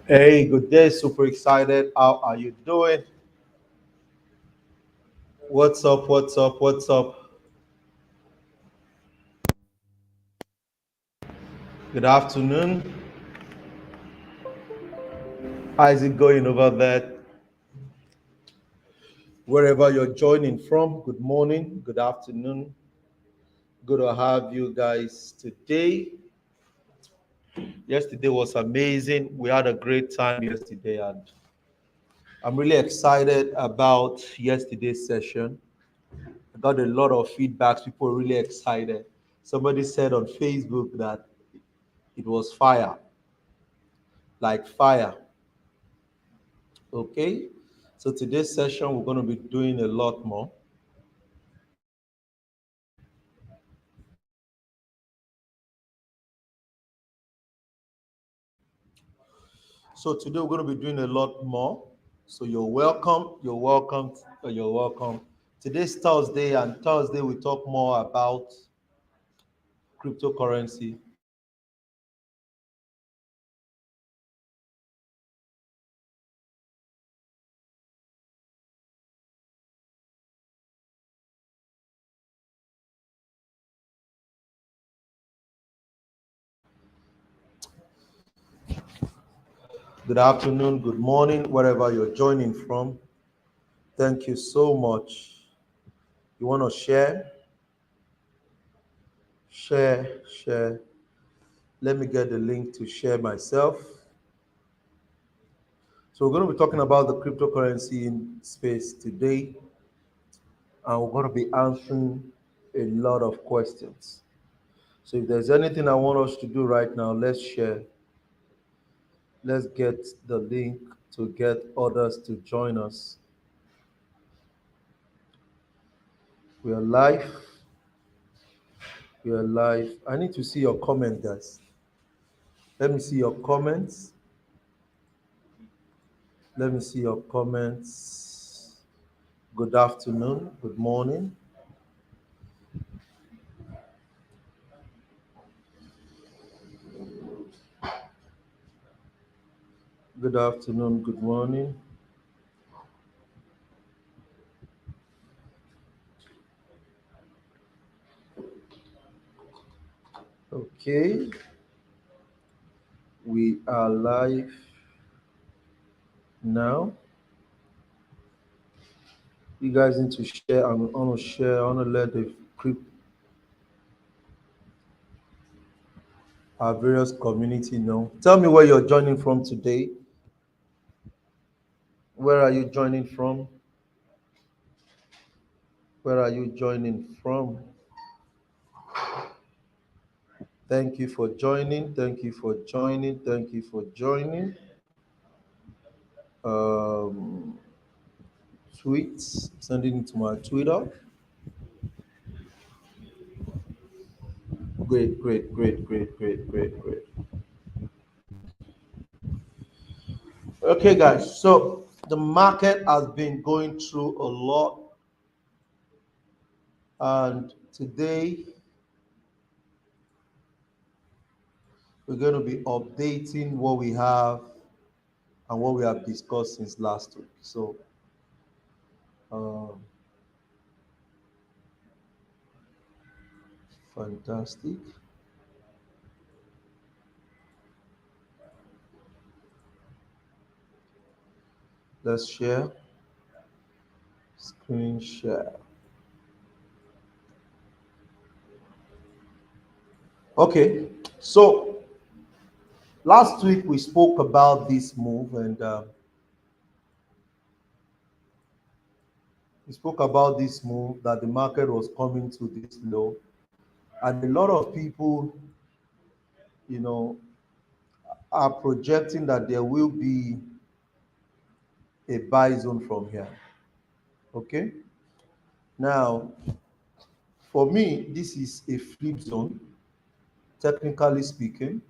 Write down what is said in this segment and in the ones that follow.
Hey, good day. Super excited. How are you doing? What's up? What's up? What's up? Good afternoon. How is it going over there? Wherever you're joining from, good morning, good afternoon. Good to have you guys today. Yesterday was amazing. We had a great time yesterday, and I'm really excited about yesterday's session. I got a lot of feedbacks. People were really excited. Somebody said on Facebook that it was fire, like fire. Okay, so today's session we're going to be doing a lot more. So today we're going to be doing a lot more. So you're welcome. You're welcome. You're welcome. Today's Thursday, and Thursday we talk more about cryptocurrency. Good afternoon, good morning, wherever you're joining from. Thank you so much. You want to share, share. Let me get the link to share myself. So we're going to be talking about the cryptocurrency in space today, and we're going to be answering a lot of questions. So if there's anything I want us to do right now, let's share. Let's get the link to get others to join us. We are live. We are live. I need to see your comment, guys. Let me see your comments. Let me see your comments. Good afternoon. Good morning. Good afternoon. Good morning. Okay. We are live now. You guys need to share. I'm gonna share. I wanna let the our various community know. Tell me where you're joining from today. Where are you joining from? Where are you joining from? Thank you for joining. Thank you for joining. Thank you for joining. Um, Tweets, sending it to my Twitter. Great. Okay, guys. So the market has been going through a lot, and today we're going to be updating what we have and what we have discussed since last week. So, um, fantastic. Let's share. Screen share. Okay. So last week we spoke about this move, and we spoke about this move that the market was coming to this low, and a lot of people, you know, are projecting that there will be a buy zone from here. Okay. Now, for me, this is a flip zone, technically speaking.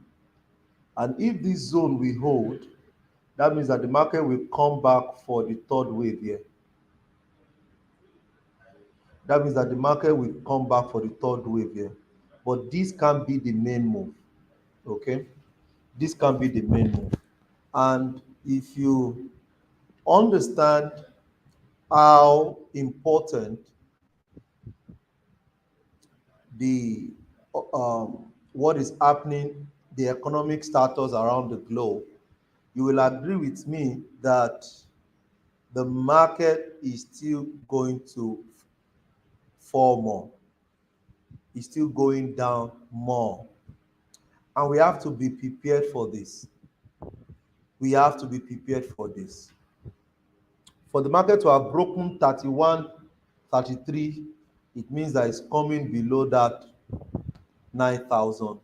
And if this zone we hold, that means that the market will come back for the third wave here. That means that the market will come back for the third wave here. But this can be the main move. Okay. This can be the main move. And if you understand how important the what is happening, the economic status around the globe, you will agree with me that the market is still going to fall more. It's still going down more. And we have to be prepared for this. We have to be prepared for this. For the market to have broken 31, 33, it means that it's coming below that 9,000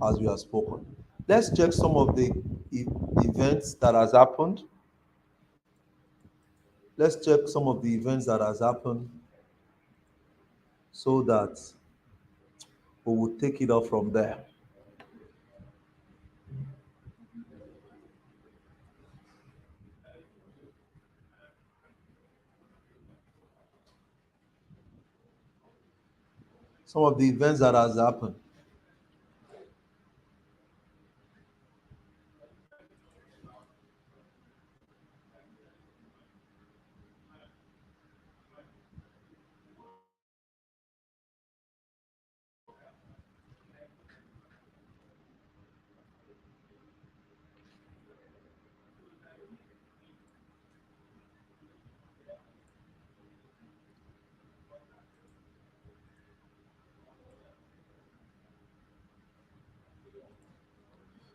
as we have spoken. Let's check some of the events that has happened. Let's check some of the events that has happened so that we will take it up from there. Some of the events that has happened.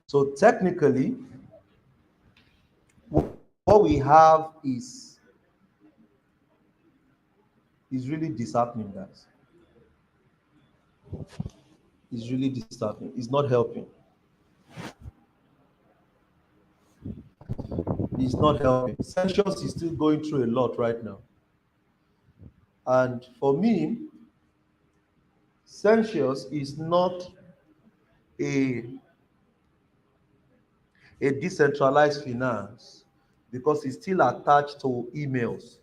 So technically, what we have is really disheartening, guys. It's really disheartening. It's not helping. It's not helping. Sanctions is still going through a lot right now. And for me, sanctions is not a, a decentralized finance because it's still attached to emails.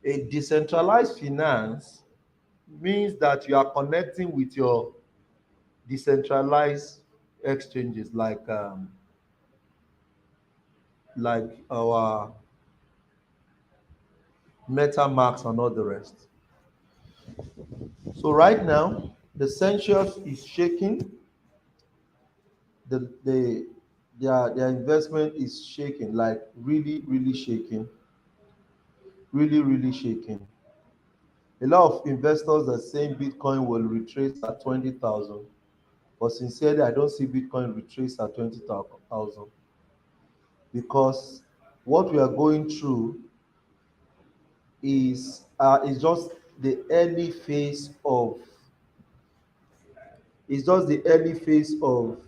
A decentralized finance means that you are connecting with your decentralized exchanges like our MetaMask and all the rest. So right now, the census is shaking. The their investment is shaking, like really, really shaking, really shaking. A lot of investors are saying Bitcoin will retrace at 20,000, but sincerely, I don't see Bitcoin retrace at 20,000 because what we are going through is just the early phase of it's just the early phase of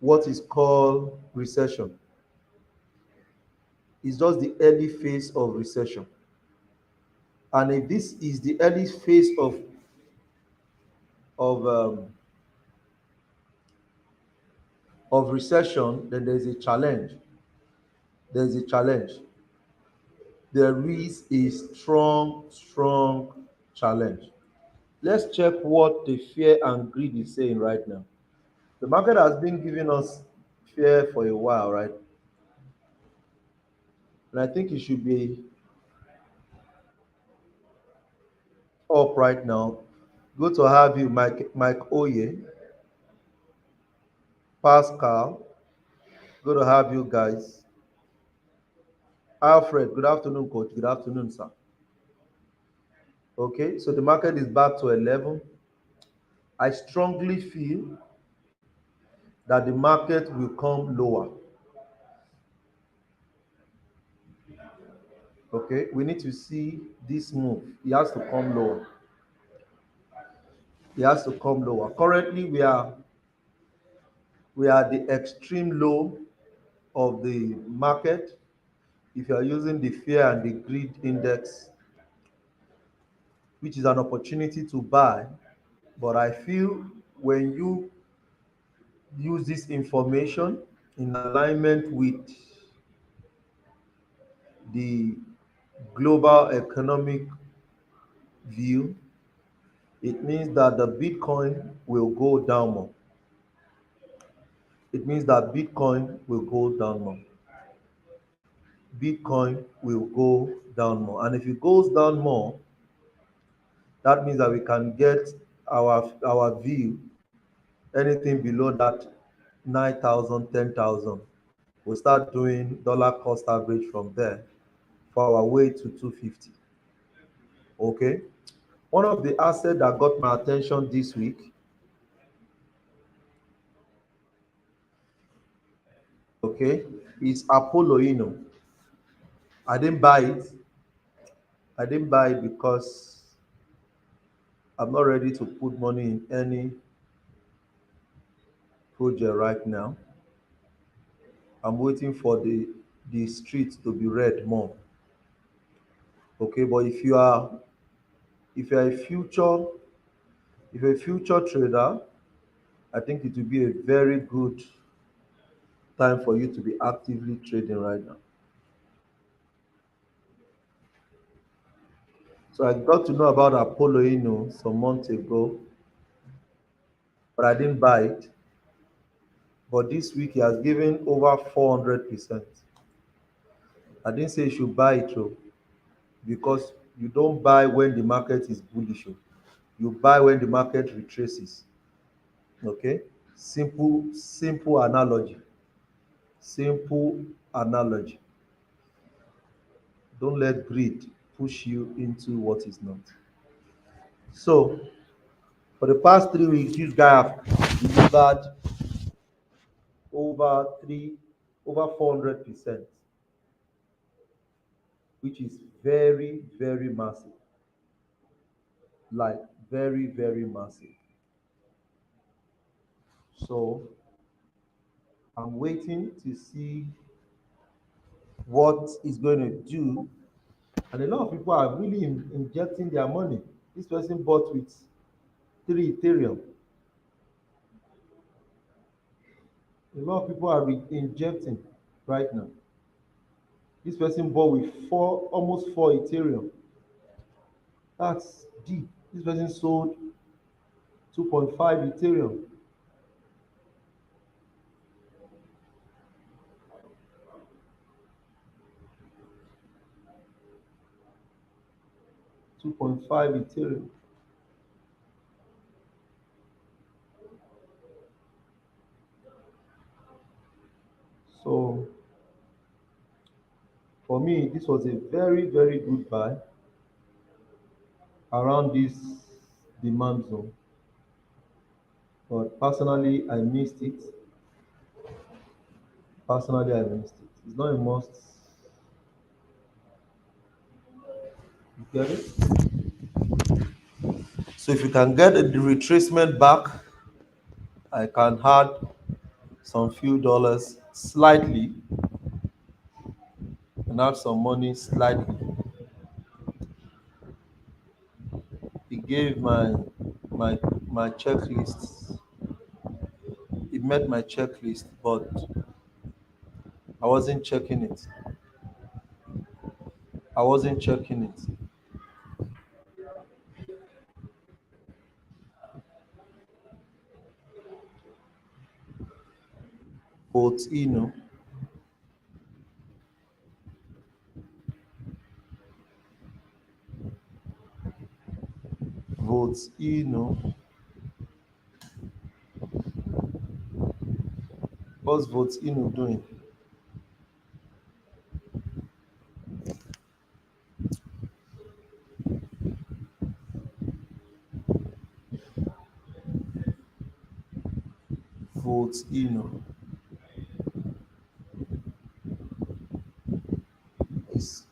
what is called recession. It's just the early phase of recession. And if this is the early phase of um, of recession, then there's a challenge. There's a challenge. There is a strong challenge. Let's check what the fear and greed is saying right now. The market has been giving us fear for a while, right? And I think it should be up right now. Good to have you, Mike Oye, Pascal. Good to have you guys. Alfred, good afternoon, coach. Good afternoon, sir. Okay, so the market is back to 11. I strongly feel that the market will come lower. Okay, we need to see this move. It has to come lower. It has to come lower. Currently, we are at the extreme low of the market. If you are using the fear and the greed index, which is an opportunity to buy, but I feel when you use this information in alignment with the global economic view, it means that the Bitcoin will go down more. it means that Bitcoin will go down more. Bitcoin will go down more. And if it goes down more, that means that we can get our view anything below that 9,000, 10,000. We'll start doing dollar cost average from there for our way to 250. Okay. One of the assets that got my attention this week, okay, is Apollo Inno. I didn't buy it. I didn't buy it because I'm not ready to put money in any project right now. I'm waiting for the street to be read more. Okay, but if you're a future if you're a future trader, I think it will be a very good time for you to be actively trading right now. So I got to know about Apollo Inno some months ago, but I didn't buy it. But this week he has given over 400%. I didn't say you should buy it though, because you don't buy when the market is bullish. Oh. You buy when the market retraces. Okay? Simple analogy. Simple analogy. Don't let greed push you into what is not. So, for the past 3 weeks, this guy have delivered over three, over 400%, which is very, very massive. Like very, very massive. So, I'm waiting to see what it's going to do. And a lot of people are really injecting their money. This person bought with 3 Ethereum. A lot of people are injecting right now. This person bought with almost 4 Ethereum. That's deep. This person sold 2.5 Ethereum. 2.5 Ethereum. So for me, this was a very, very good buy around this demand zone. But personally, I missed it. Personally, I missed it. It's not a must. You get it? So if you can get the retracement back, I can add some few dollars slightly and add some money slightly. It gave my my checklist. It met my checklist, but I wasn't checking it. I wasn't checking it. Vote Eno, vote Eno. What's vote Eno doing? Vote Eno.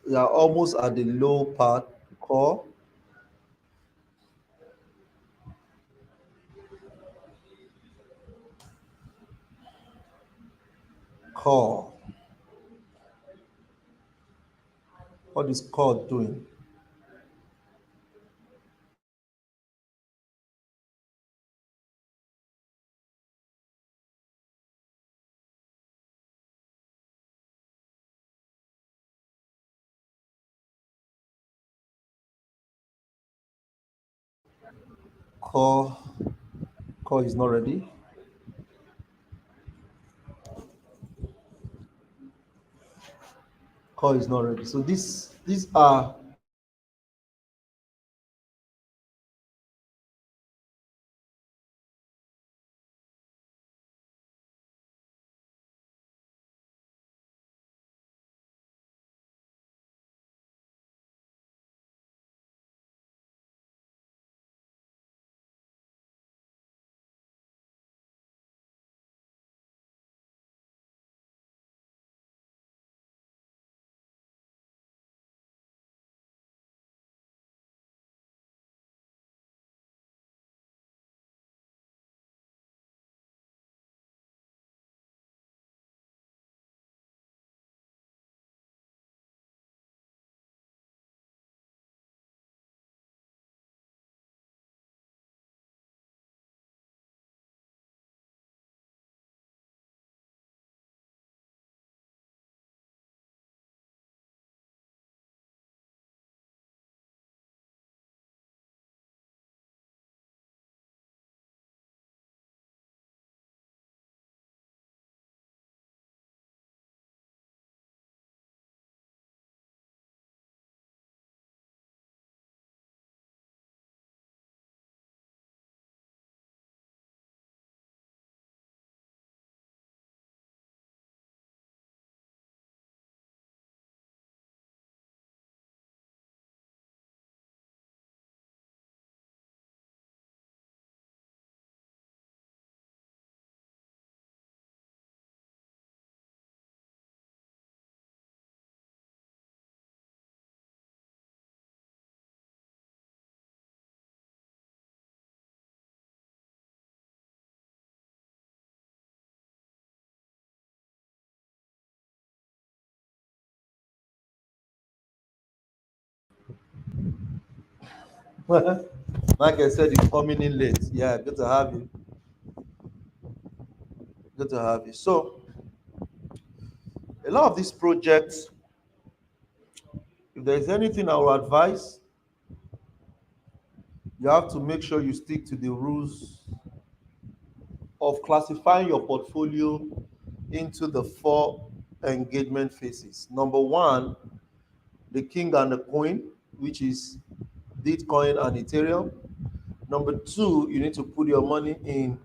You are almost at the low part. Core, core. What is core doing? Core, core is not ready. Call is not ready. So these are Michael said he's coming in late. Yeah, good to have you. Good to have you. So a lot of these projects, if there's anything I would advise, you have to make sure you stick to the rules of classifying your portfolio into the four engagement phases. Number one, the king and the queen, which is Bitcoin and Ethereum. Number two, you need to put your money in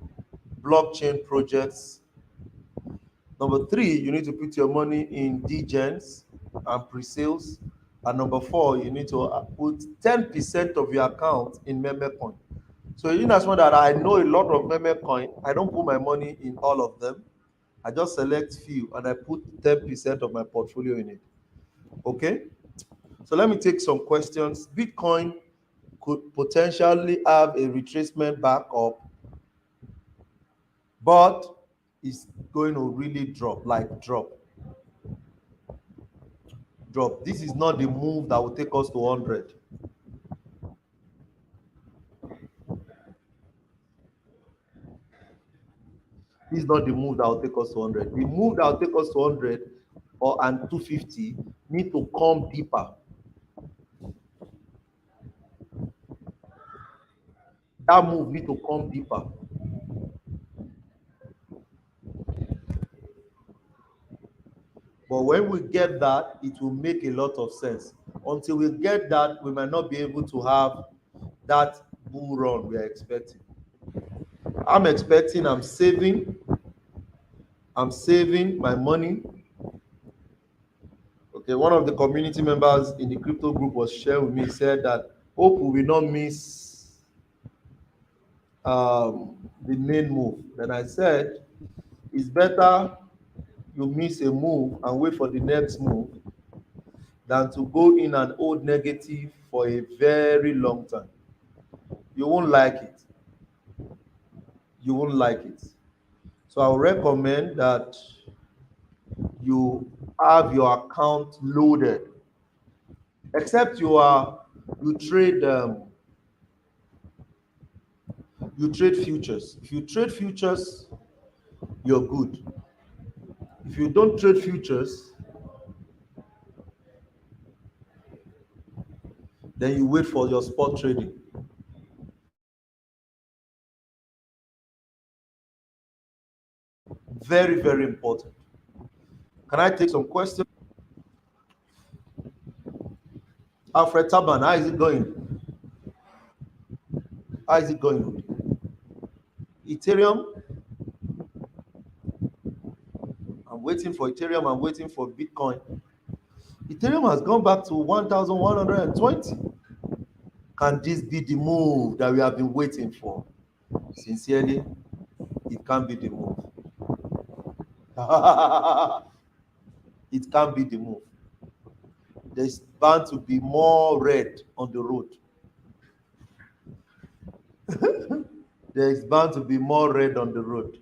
blockchain projects. Number three, you need to put your money in degens and pre-sales. And number four, you need to put 10% of your account in meme coin. So in as much that I know a lot of meme coin, I don't put my money in all of them. I just select few and I put 10% of my portfolio in it. Okay? So let me take some questions. Bitcoin could potentially have a retracement back up, but it's going to really drop, like drop. This is not the move that will take us to 100. This is not the move that will take us to 100. The move that will take us to 100 or and 250 need to come deeper. That move need to come deeper. But when we get that, it will make a lot of sense. Until we get that, we might not be able to have that bull run we are expecting. I'm saving my money. Okay, one of the community members in the crypto group was sharing with me, said that hope we will not miss the main move. Then I said, it's better you miss a move and wait for the next move than to go in and hold negative for a very long time. You won't like it. You won't like it. So I would recommend that you have your account loaded, except you trade futures. If you trade futures, you're good. If you don't trade futures, then you wait for your spot trading. Very, very important. Can I take some questions? Alfred Taban, how is it going? How is it going? Ethereum, I'm waiting for Ethereum, I'm waiting for Bitcoin. Ethereum has gone back to 1,120. Can this be the move that we have been waiting for? Sincerely, it can't be the move. It can't be the move. There's bound to be more red on the road. There's bound to be more red on the road.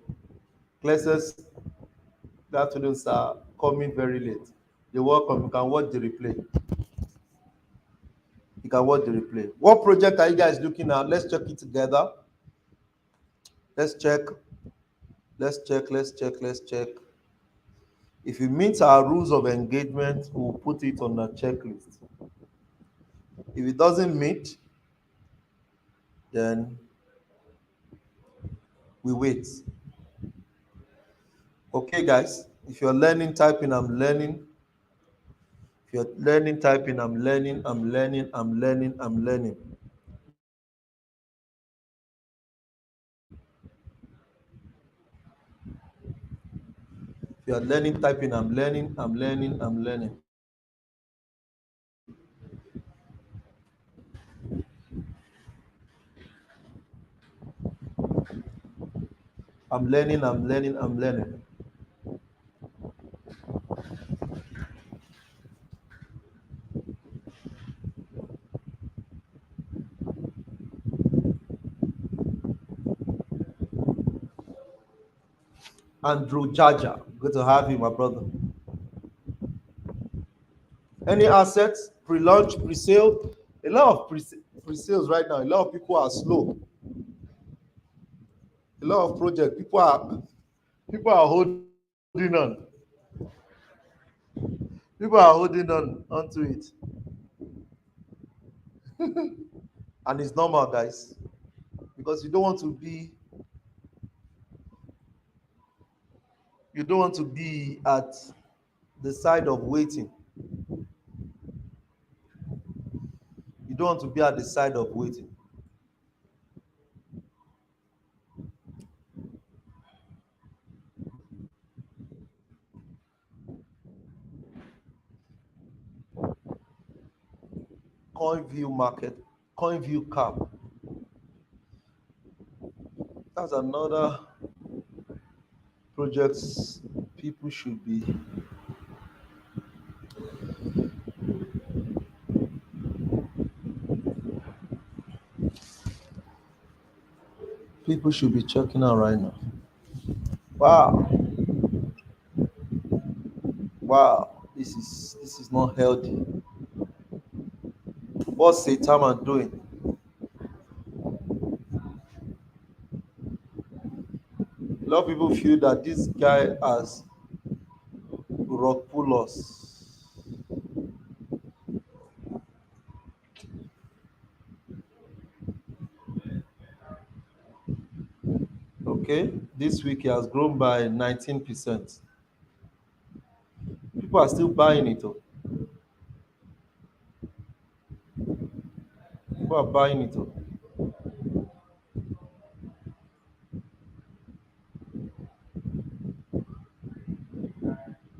Classes, good afternoon, sir. Coming very late. You're welcome. You can watch the replay. You can watch the replay. What project are you guys looking at? Let's check it together. Let's check. Let's check. Let's check. Let's check. If it meets our rules of engagement, we'll put it on the checklist. If it doesn't meet, then we wait. Okay, guys. If you're learning typing, I'm learning. If you're learning typing, I'm learning. I'm learning. I'm learning. I'm learning. If you're learning typing, I'm learning. I'm learning. I'm learning. I'm learning. I'm learning. I'm learning. Andrew Jaja, good to have you, my brother. Any assets, pre-launch, pre-sale? A lot of pre-sales right now. A lot of people are slow. A lot of projects, people are holding on. People are holding on onto it, and it's normal, guys, because you don't want to be at the side of waiting. You don't want to be at the side of waiting. CoinView market, CoinView cap. That's another project people should be people should be checking out right now. Wow, wow, this is not healthy. What's Saitama doing? A lot of people feel that this guy has rock pull us. Okay, this week he has grown by 19%. People are still buying it. Oh. People are buying it. Oh.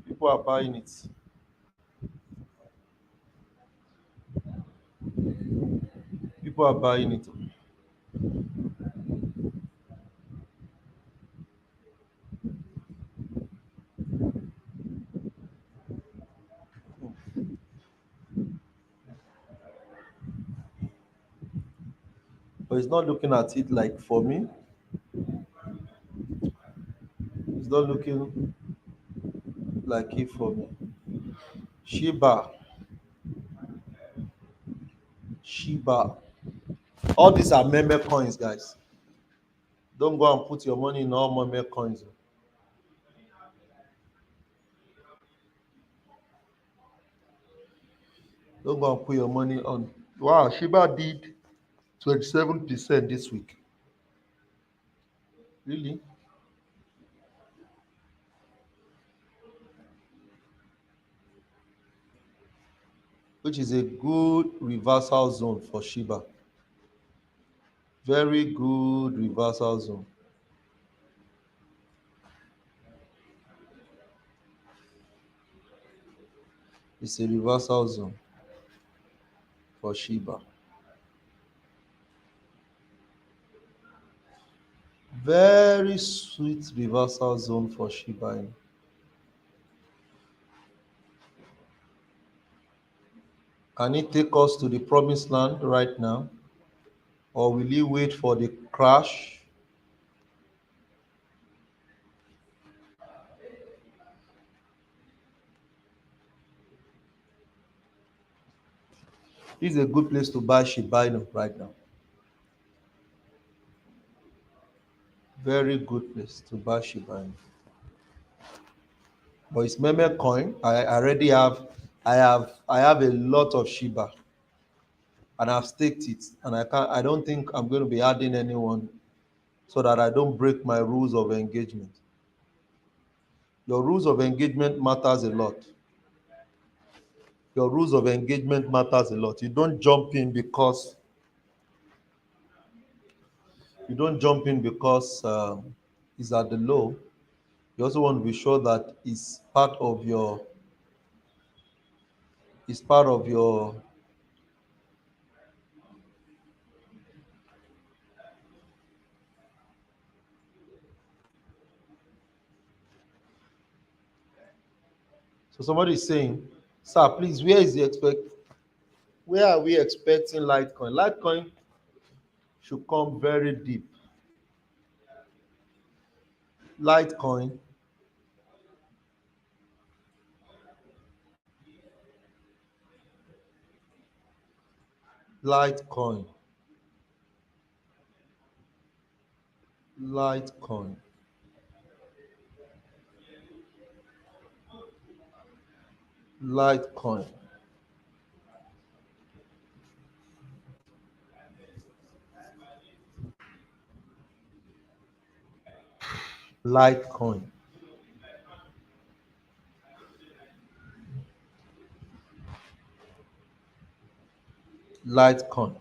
People are buying it. People are buying it. Oh. But he's not looking at it like for me. He's not looking like it for me. Shiba, Shiba. All these are meme coins, guys. Don't go and put your money in all meme coins. Don't go and put your money on. Wow, Shiba did 27% this week. Really? which is a good reversal zone for Shiba. Very good reversal zone. It's a reversal zone for Shiba. Very sweet reversal zone for Shiba Inu. Can it take us to the promised land right now? Or will he wait for the crash? This is a good place to buy Shiba Inu right now. Very good place to buy Shiba Inu. But it's meme coin. I already have I have a lot of Shiba and I've staked it, and I don't think I'm going to be adding anyone so that I don't break my rules of engagement. Your rules of engagement matters a lot. Your rules of engagement matters a lot. You don't jump in because it's at the low. You also want to be sure that it's part of your. So somebody is saying, sir, please, where are we expecting Litecoin? Litecoin should come very deep. Litecoin, Litecoin, Litecoin, Litecoin, Litecoin, Litecoin.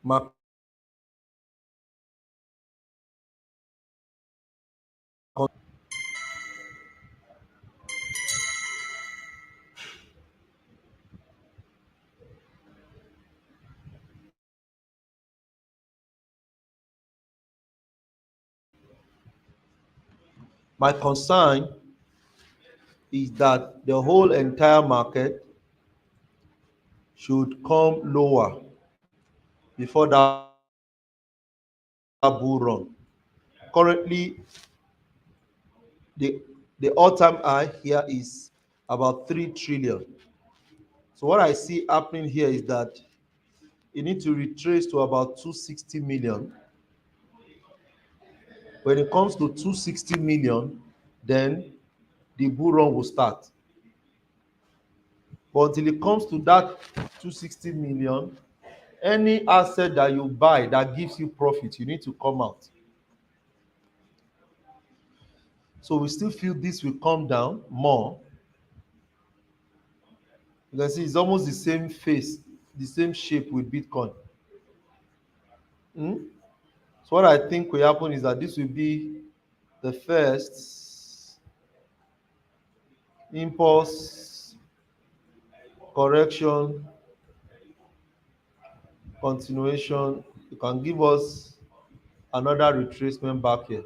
My, my concern is that the whole entire market should come lower before that bull run. Currently, the the all-time high here is about 3 trillion. So what I see happening here is that you need to retrace to about 260 million. When it comes to 260 million, then the bull run will start. But until it comes to that 260 million, any asset that you buy that gives you profit, you need to come out. So we still feel this will come down more. You can see it's almost the same face, the same shape with Bitcoin. Hmm? So what I think will happen is that this will be the first impulse correction continuation. You can give us another retracement back here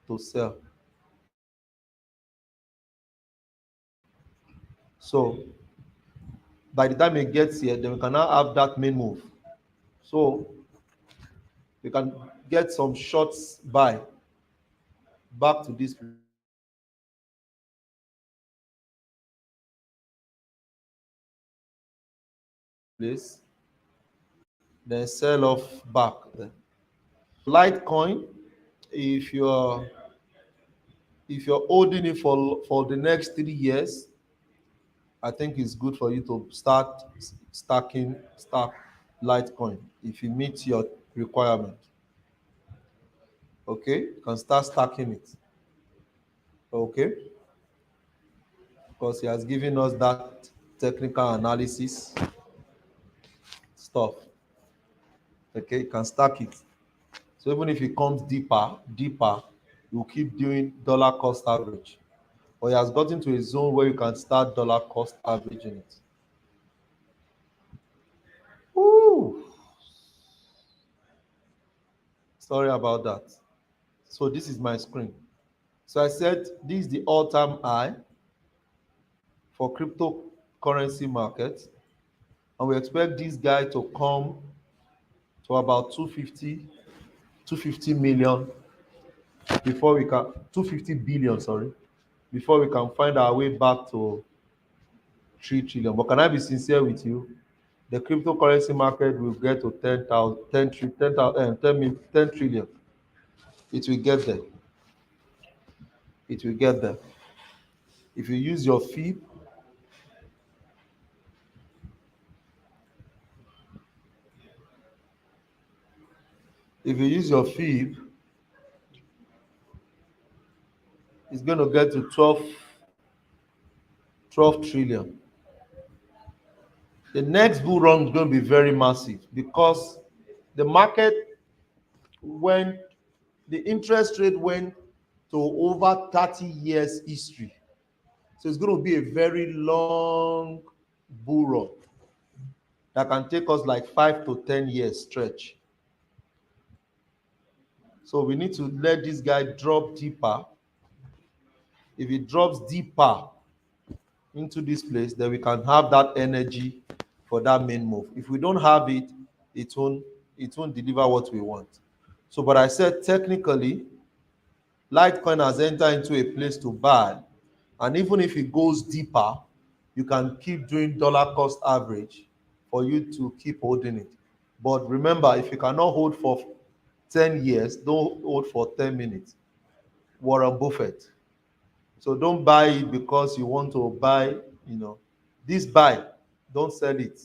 to sell. So by the time it gets here, then we can now have that main move. So You can get some shots buy back to this place, then sell off back. Litecoin, if you're holding it for the next 3 years, I think it's good for you to start stack Litecoin if you meet your requirement. Okay, you can start stacking it. Okay, because he has given us that technical analysis stuff. Okay, you can stack it. So even if it comes deeper, you keep doing dollar cost average. But he has gotten to a zone where you can start dollar cost averaging it. Ooh, sorry about that. So this is my screen. So I said this is the all-time high for cryptocurrency market, and we expect this guy to come to about 250 million before we can 250 billion, sorry, before we can find our way back to 3 trillion. But can I be sincere with you? The cryptocurrency market will get to 10,000, 10 trillion. It will get there. It will get there. If you use your fee, if you use your fee, it's going to get to 12 trillion. The next bull run is going to be very massive because the market went, the interest rate went to over 30 years history. So it's going to be a very long bull run that can take us like 5 to 10 years stretch. So we need to let this guy drop deeper. If it drops deeper into this place, then we can have that energy for that main move. If we don't have it, it won't deliver what we want. So, but I said technically, Litecoin has entered into a place to buy, and even if it goes deeper, you can keep doing dollar cost average for you to keep holding it. But remember, if you cannot hold for 10 years, don't hold for 10 minutes. Warren Buffett. So don't buy it because you want to buy, this buy, don't sell it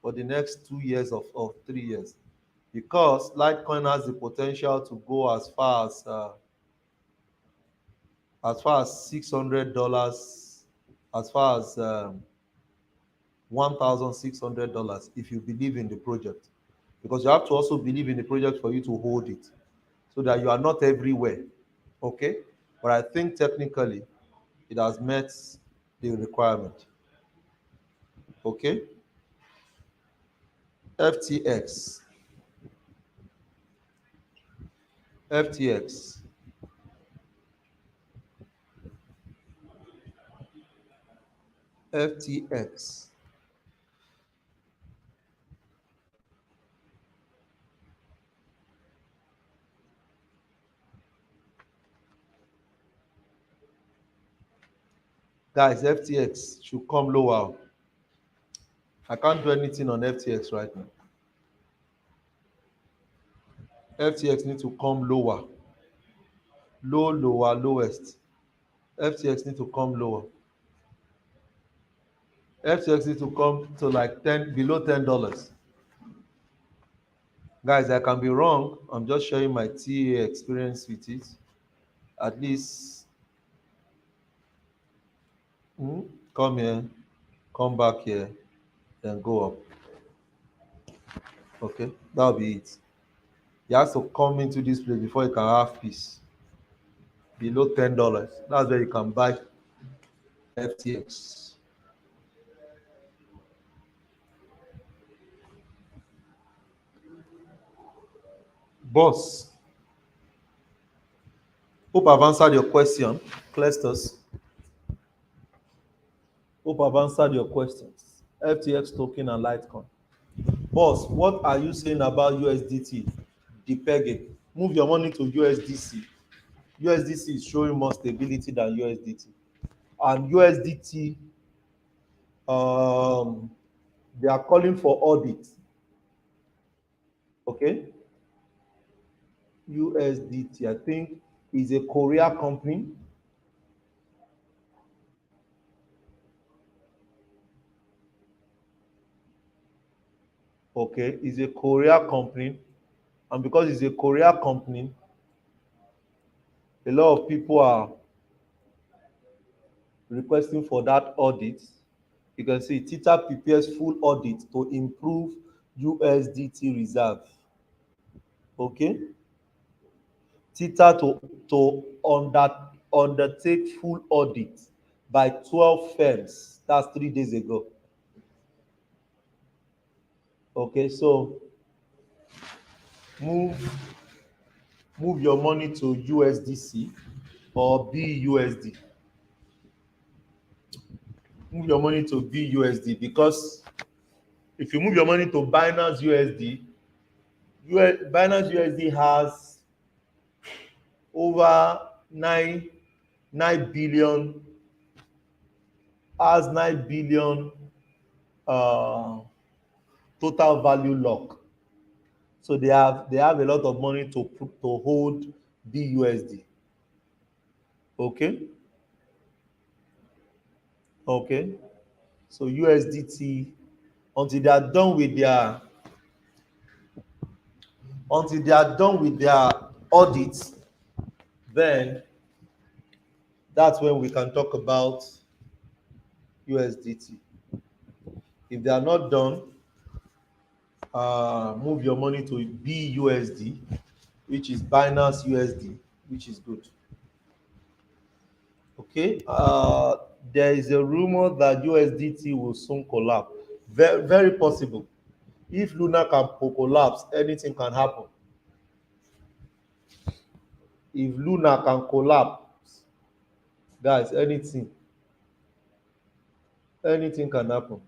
for the next 2 years or 3 years. Because Litecoin has the potential to go as far as $600, as far as $1,600 if you believe in the project. Because you have to also believe in the project for you to hold it, so that you are not everywhere. Okay? But I think technically it has met the requirement. Okay? FTX. FTX. FTX. Guys, FTX should come lower. I can't do anything on FTX right now. FTX need to come lower. Low, lower, lowest. FTX need to come lower. FTX need to come to like 10, below $10. Guys, I can be wrong. I'm just showing my TA experience with it. At least, come here, come back here, then go up. Okay, that'll be it. You have to come into this place before you can have peace. Below $10. That's where you can buy FTX. Boss, hope I've answered your question, Clestus. Hope I've answered your questions. FTX token and Litecoin. Boss, what are you saying about USDT? the pegging. Move your money to USDC. USDC is showing more stability than USDT. And USDT, um, they are calling for audit. Okay, USDT, I think, is a Korea company. Okay, is a Korea company, and because it's a Korea company, a lot of people are requesting for that audit. You can see Tita prepares full audit to improve USDT reserve. Okay, Tita undertake full audit by 12 firms. That's 3 days ago. Okay, so move move your money to USDC or BUSD. Move your money to BUSD, because if you move your money to Binance USD, Binance USD has over 9 billion, has 9 billion uh, total value lock. So they have a lot of money to hold BUSD. Okay, okay. So USDT, until they are done with their audits, then that's when we can talk about USDT. If they are not done, move your money to BUSD, which is Binance USD, which is good. Okay, there is a rumor that USDT will soon collapse. Very, very possible. If Luna can collapse, anything can happen. If Luna can collapse, guys, anything can happen.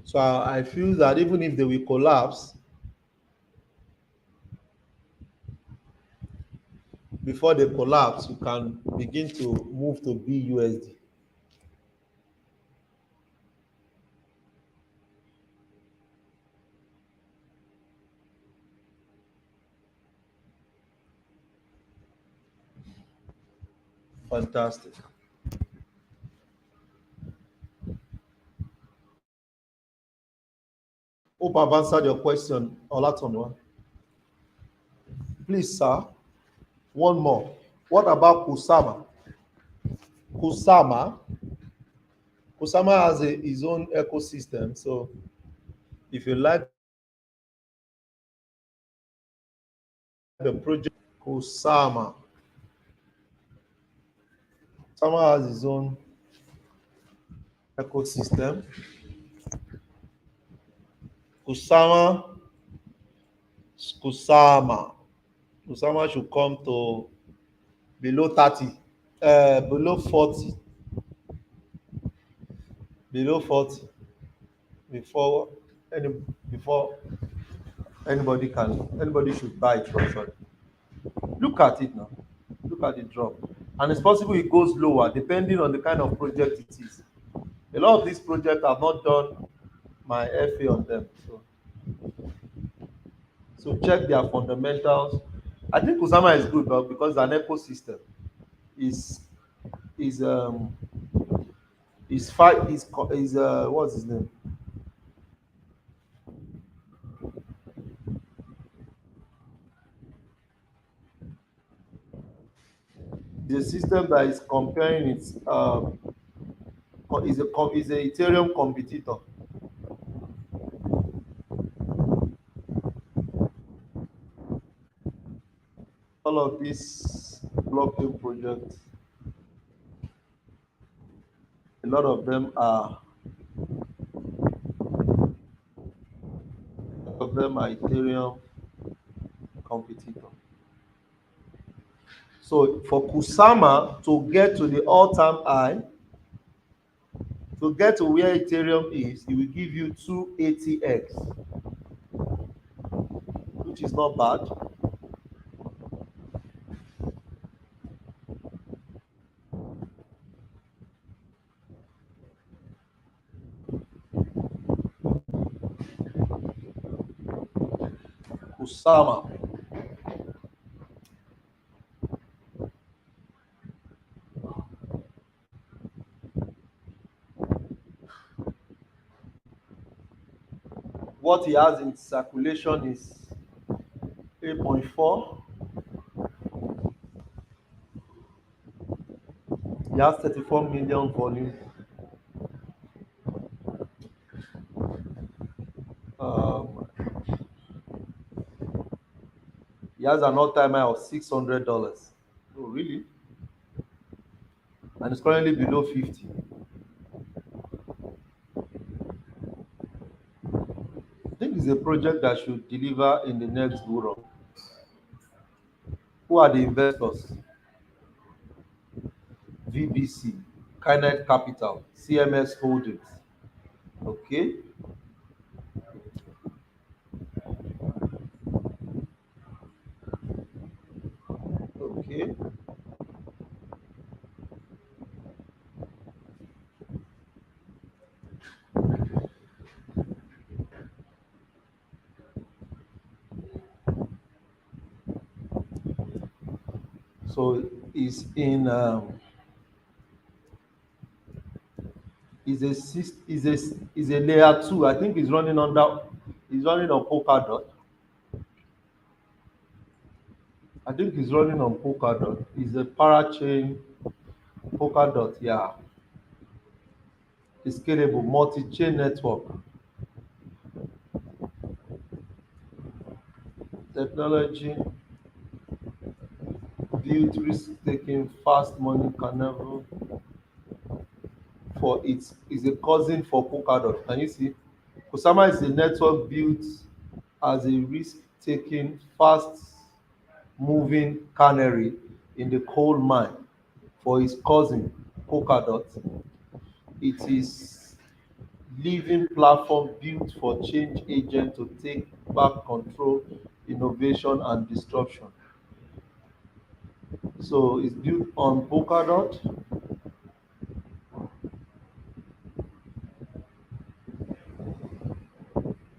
So I feel that even if they will collapse, before they collapse, you can begin to move to BUSD. Fantastic. Hope I've answered your question, Olatunwa. Please, sir, one more. What about Kusama? Kusama, Kusama has his own ecosystem. So if you like the project, Kusama, Kusama has his own ecosystem. Kusama, Kusama, Kusama should come to below 30, below 40, below 40 before any before anybody should buy it from. Sorry, look at it now. Look at the drop, and it's possible it goes lower depending on the kind of project it is. A lot of these projects have not done my FA on them, so check their fundamentals. I think Kusama is good, but because it's an ecosystem, is is fight is what's his name? The system that is comparing its is a Ethereum competitor. All of these blockchain projects, a lot of them are Ethereum competitor. So for Kusama to get to the all-time high, to get to where Ethereum is, it will give you 280x, which is not bad. Kusama. What he has in circulation is 8.4. He has 34 million volume. Um, he has an all-time high of $600. Oh, really? And it's currently below 50. I think it's a project that should deliver in the next go round. Who are the investors? VBC, Kinet Capital, CMS Holdings. Okay, okay. So it's in is a layer two. I think it's running under it's running on Polkadot. I think it's running on Polkadot. It's a parachain Polkadot, yeah. A scalable multi-chain network. Technology built risk-taking fast money carnival for its is a cousin for Polkadot. Can you see? Kusama is a network built as a risk-taking, fast-moving canary in the coal mine for his cousin Polkadot. It is living platform built for change agent to take back control, innovation, and disruption. So it's built on Polkadot,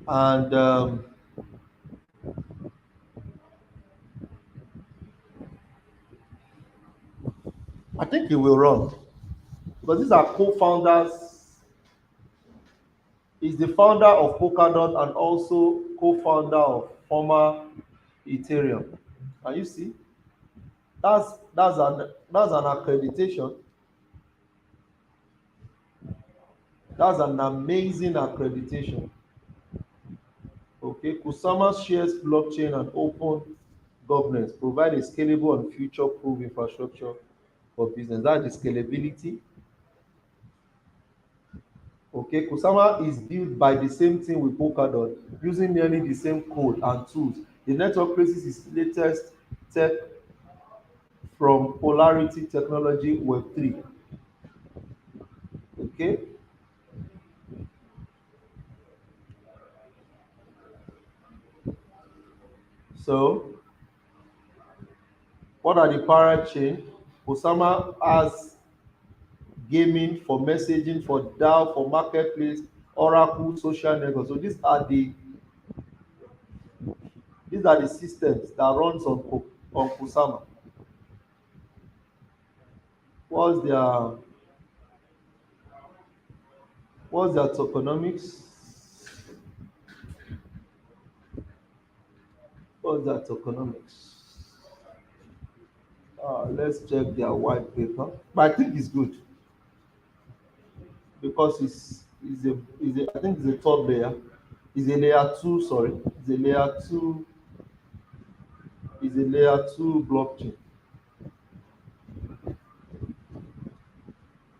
and I think it will run because these are co-founders. He's the founder of Polkadot and also co-founder of former Ethereum. Can you see? That's an accreditation. That's an amazing accreditation. Okay, Kusama shares blockchain and open governance provide a scalable and future-proof infrastructure for business. That's the scalability. Okay, Kusama is built by the same team with Polkadot using nearly the same code and tools. The network traces its latest tech from Polarity Technology Web3. Okay, so what are the parachain? Kusama has gaming for messaging, for DAO, for marketplace, Oracle, social network. So these are the systems that runs on Kusama. What's their what's their tokenomics? What's their tokenomics? Let's check their white paper. But I think it's good because it's a I think it's a third layer. It's a layer two, sorry. It's a layer two blockchain.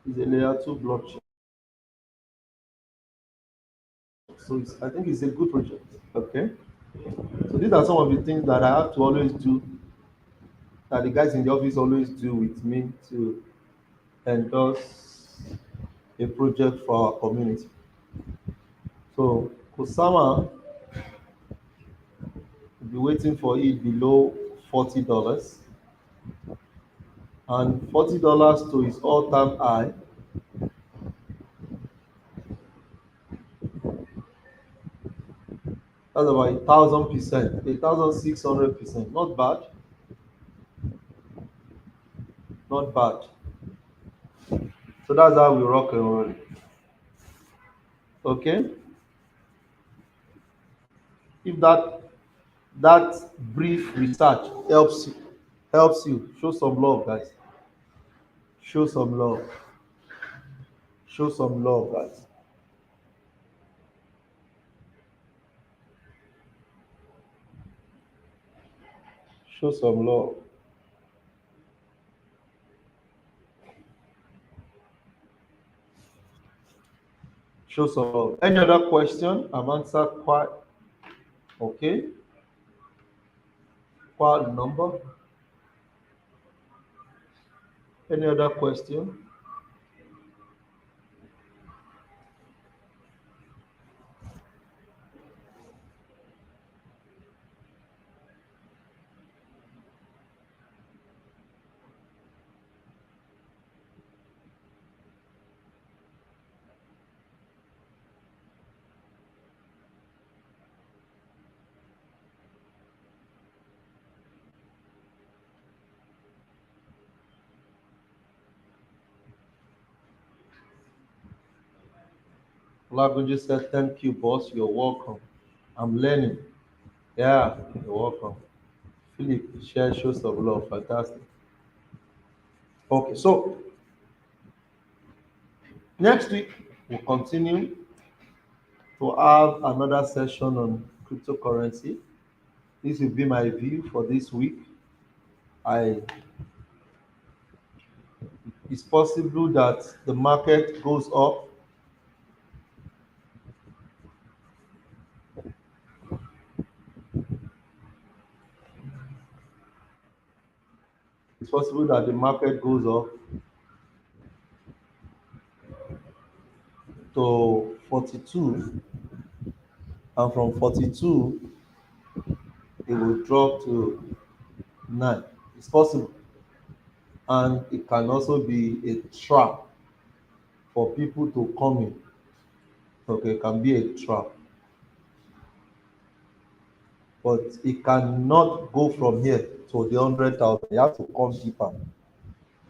It's a layer two blockchain. So I think it's a good project. Okay. So these are some of the things that I have to always do that the guys in the office always do with me to endorse a project for our community. So Kusama will be waiting for it below $40, and $40 to its all-time high. That's about 1,000%, 1,600%. Not bad, not bad. So that's how we rock and roll. Okay. If that brief research helps you, show some love, guys. Show some love. Show some love, guys. Show some love. Show some love. Any other question? I've answered quite okay. Quite a number. Any other question? Olagunji said, "Thank you, boss. You're welcome. I'm learning." Yeah, you're welcome. Philip, share shows of love. Fantastic. Okay, so next week we'll continue to have another session on cryptocurrency. This will be my view for this week. I It's possible that the market goes up. It's possible that the market goes up to 42, and from 42 it will drop to 9. It's possible, and it can also be a trap for people to come in. Okay, it can be a trap, but it cannot go from here to the 100,000. You have to come deeper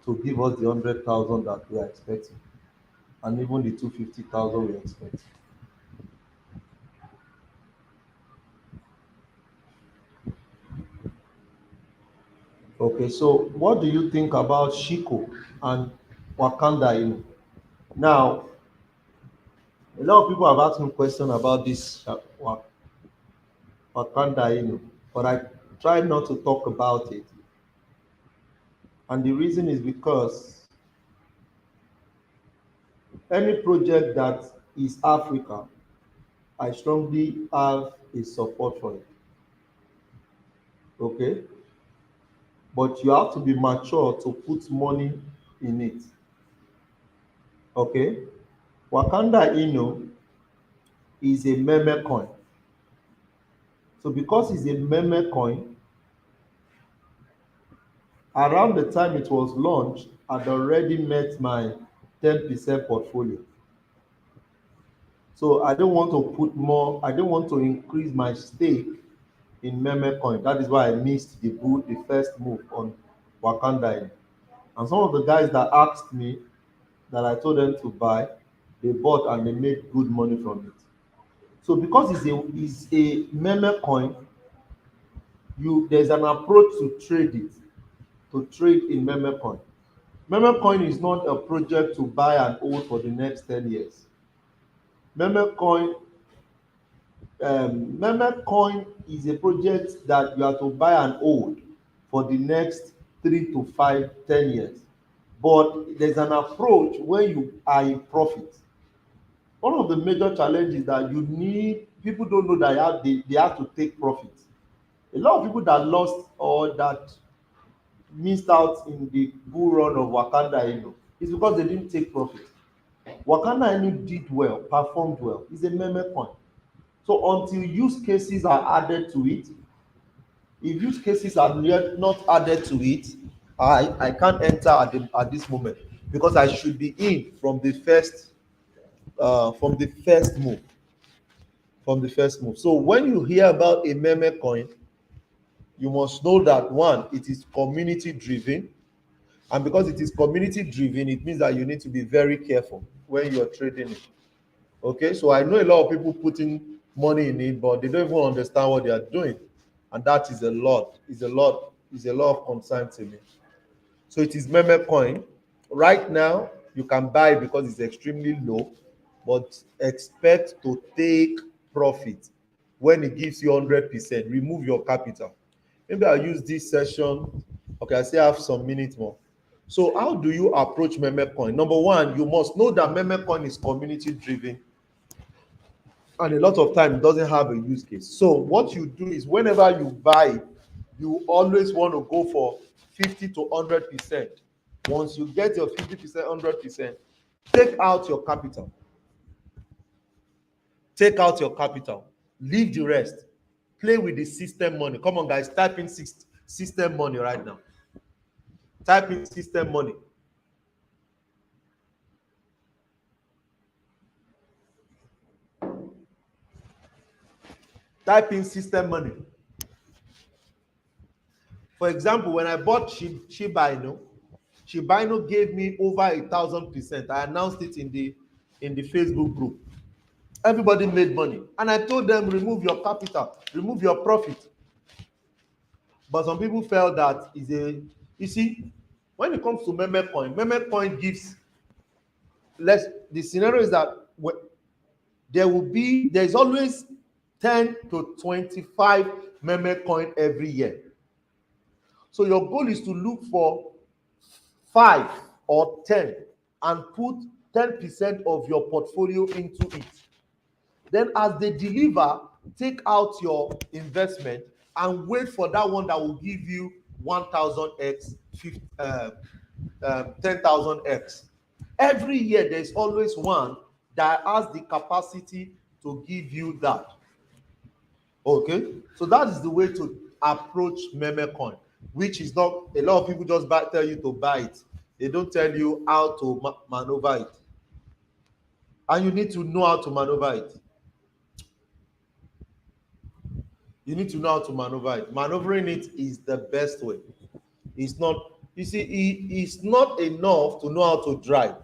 to give us the 100,000 that we are expecting, and even the 250,000 we expect. Okay, so what do you think about Shiko and Wakanda Inu? Now, a lot of people have asked me questions about this Wakanda Inu, but I try not to talk about it. And the reason is because any project that is Africa, I strongly have a support for it. Okay? But you have to be mature to put money in it. Okay? Wakanda Inu is a meme coin. So because it's a meme coin, around the time it was launched, I'd already met my 10% portfolio. So I don't want to put more, I don't want to increase my stake in meme coin. That is why I missed the first move on Wakanda. And some of the guys that asked me that I told them to buy, they bought and they made good money from it. So because it's a meme coin, there's an approach to trade it, to trade in meme coin. Meme coin is not a project to buy and hold for the next 10 years. Meme coin, meme coin is a project that you have to buy and hold for the next 3 to 5, 10 years. But there's an approach where you are in profit. One of the major challenges that you need, people don't know that they have to take profit. A lot of people that lost or that missed out in the bull run of Wakanda Inu is because they didn't take profit. Wakanda Inu did well, performed well. It's a meme coin. So until use cases are added to it, if use cases are yet not added to it, I can't enter at this moment because I should be in from the first move. From the first move. So when you hear about a meme coin, you must know that one, it is community driven, and because it is community driven, it means that you need to be very careful when you're trading it. Okay, so I know a lot of people putting money in it, but they don't even understand what they are doing, and that is a lot. Is a lot of concern to me. So it is meme coin. Right now, you can buy because it's extremely low, but expect to take profit when it gives you 100%. Remove your capital. Maybe I'll use this session. Okay, I still have some minutes more. So how do you approach meme coin? Number one, you must know that meme coin is community driven, and a lot of time it doesn't have a use case. So what you do is whenever you buy, you always want to go for 50 to 100%. Once you get your 50%, 100%, take out your capital. Take out your capital. Leave the rest. Play with the system money. Come on, guys, type in system money right now. Type in system money. Type in system money. For example, when I bought Shiba Inu gave me over 1,000%. I announced it in the Facebook group. Everybody made money, and I told them remove your capital, remove your profit. But some people felt that is a, you see, when it comes to meme coin gives less. The scenario is that there's always 10 to 25 meme coin every year. So your goal is to look for 5 or 10 and put 10% of your portfolio into it. Then as they deliver, take out your investment and wait for that one that will give you 1,000x, 10,000x. Every year there's always one that has the capacity to give you that. Okay, so that is the way to approach meme coin, which is not, a lot of people just tell you to buy it. They don't tell you how to maneuver it, and you need to know how to maneuver it. You need to know how to maneuver it. Maneuvering it is the best way. It's not, you see, it's not enough to know how to drive.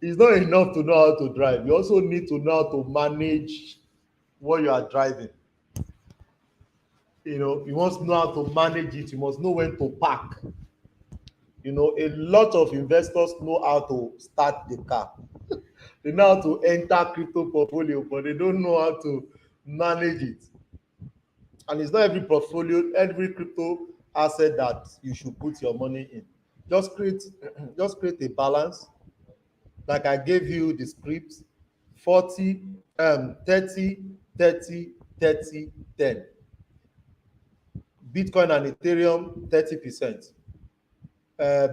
It's not enough to know how to drive. You also need to know how to manage what you are driving. You must know how to manage it. You must know when to park. A lot of investors know how to start the car. They know how to enter crypto portfolio, but they don't know how to manage it. And it's not every portfolio, every crypto asset that you should put your money in. Just create just create a balance. Like I gave you the script: 40, 30, 30, 30, 10. Bitcoin and Ethereum 30%.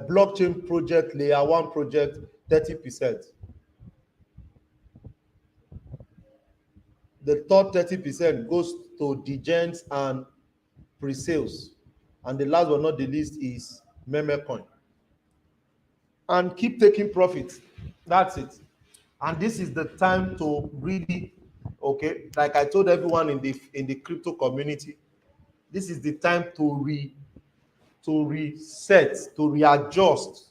Blockchain project, layer 1 project 30%. The third 30% goes to degens and pre-sales, and the last but not the least is meme coin. And keep taking profits. That's it. And this is the time to really, okay, like I told everyone in the crypto community, this is the time to reset, to readjust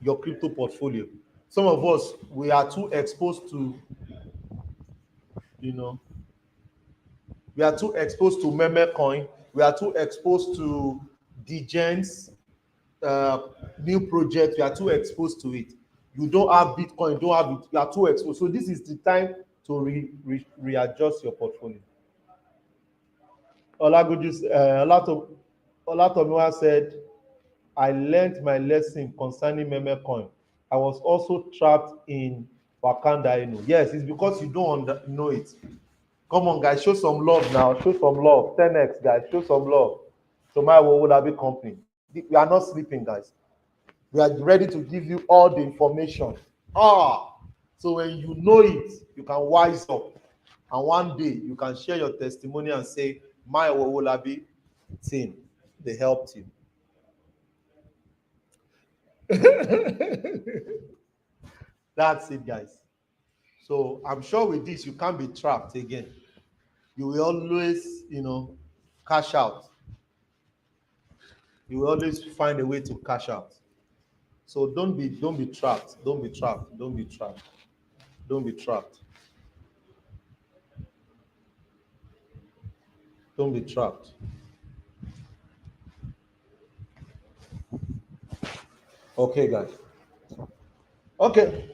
your crypto portfolio. Some of us, we are too exposed to, you know, we are too exposed to meme coin. We are too exposed to degens, new projects. We are too exposed to it. You don't have Bitcoin, you don't have it. You are too exposed. So this is the time to readjust your portfolio. Olatomiwa said, I learned my lesson concerning meme coin. I was also trapped in Wakanda Inu. Yes, it's because you don't know it. Come on, guys, show some love now. Show some love. 10x, guys, show some love. So my Wodabi company. We are not sleeping, guys. We are ready to give you all the information. So when you know it, you can wise up, and one day you can share your testimony and say, my Owolabi team, they helped you. That's it, guys. So I'm sure with this, you can't be trapped again. You will always, cash out. You will always find a way to cash out. So don't be trapped. Don't be trapped. Don't be trapped. Don't be trapped. Don't be trapped. Okay, guys. Okay.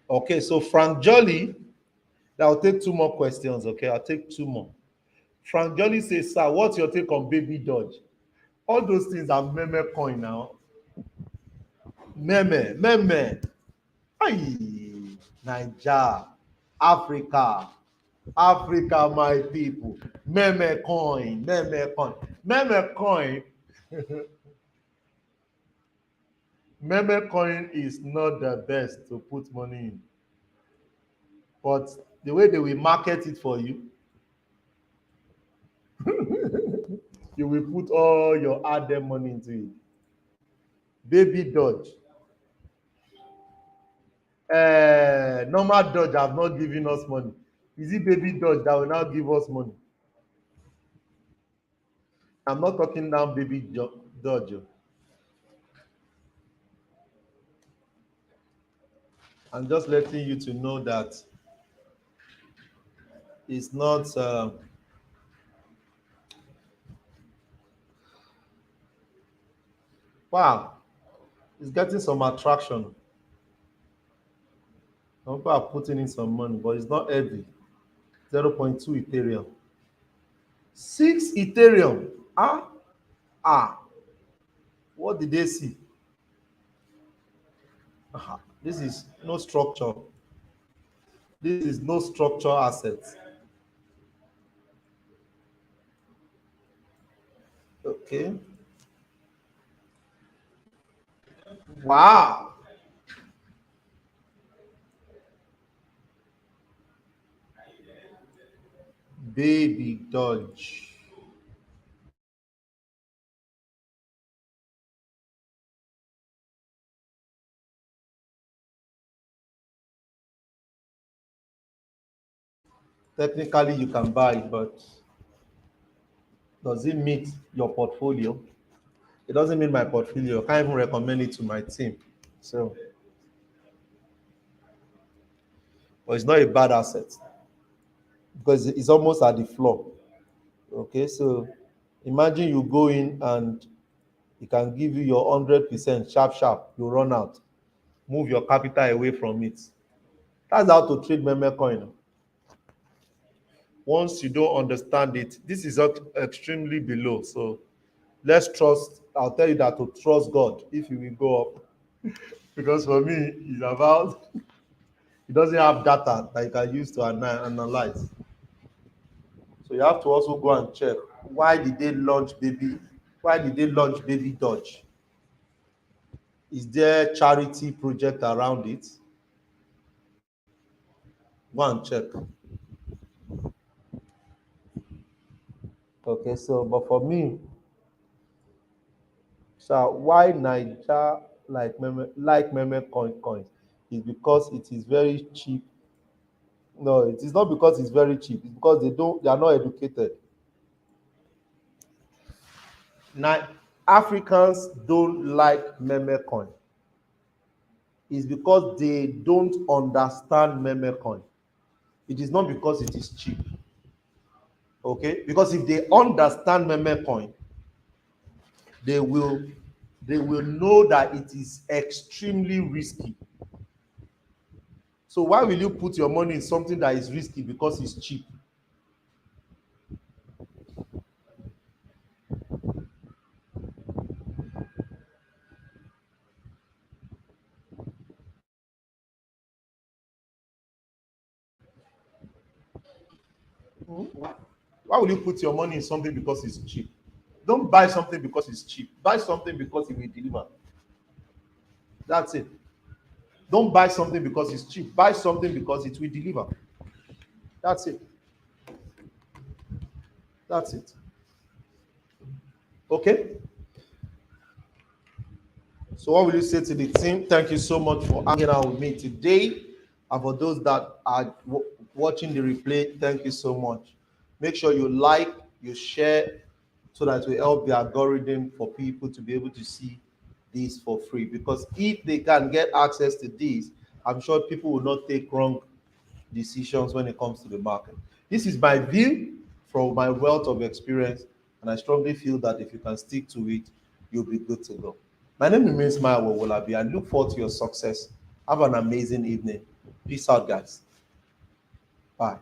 Okay, so Frank Jolly, I'll take two more questions. Okay, I'll take two more. Frank Jolly says, sir, what's your take on baby Dodge? All those things are meme coin now. Meme. Ay, Niger, Africa, Africa, my people. Meme coin, meme coin. Meme coin. Meme coin is not the best to put money in. But the way they will market it for you, you will put all your hard earned money into it. Baby Dodge. Normal Dodge have not given us money. Is it baby Dodge that will now give us money? I'm not talking down baby Dodge. I'm just letting you to know that it's not. Wow, it's getting some attraction. Some people are putting in some money, but it's not heavy. 0.2 Ethereum. 6 Ethereum. Ah, what did they see? This is no structure. This is no structure asset. Okay. Wow. Baby Dodge. Technically, you can buy it, but does it meet your portfolio? It doesn't meet my portfolio. I can't even recommend it to my team. So, but it's not a bad asset because it's almost at the floor. Okay, so imagine you go in and it can give you your 100% sharp, sharp. You run out, move your capital away from it. That's how to trade meme coin. Once you don't understand it, this is extremely below. So let's trust. I'll tell you that to trust God if you will go up. Because for me, it's about it doesn't have data that you can use to analyze. So you have to also go and check why did they launch baby? Why did they launch baby Dodge? Is there charity project around it? Go and check. Okay, so but for me, so why Niger like meme coins is because it is very cheap. No, it is not because it's very cheap. It's because they are not educated. Now, Africans don't like meme coin. It's because they don't understand meme coin. It is not because it is cheap. Okay? Because if they understand meme coin, they will they will know that it is extremely risky. So why will you put your money in something that is risky because it's cheap? Why will you put your money in something because it's cheap? Don't buy something because it's cheap. Buy something because it will deliver. That's it. Don't buy something because it's cheap. Buy something because it will deliver. That's it. That's it. Okay? So, what will you say to the team? Thank you so much for hanging out with me today. And for those that are watching the replay, thank you so much. Make sure you like, you share, so that it will help the algorithm for people to be able to see this for free. Because if they can get access to this, I'm sure people will not take wrong decisions when it comes to the market. This is my view from my wealth of experience, and I strongly feel that if you can stick to it, you'll be good to go. My name remains Maya Wolabi. I look forward to your success. Have an amazing evening. Peace out, guys. Bye.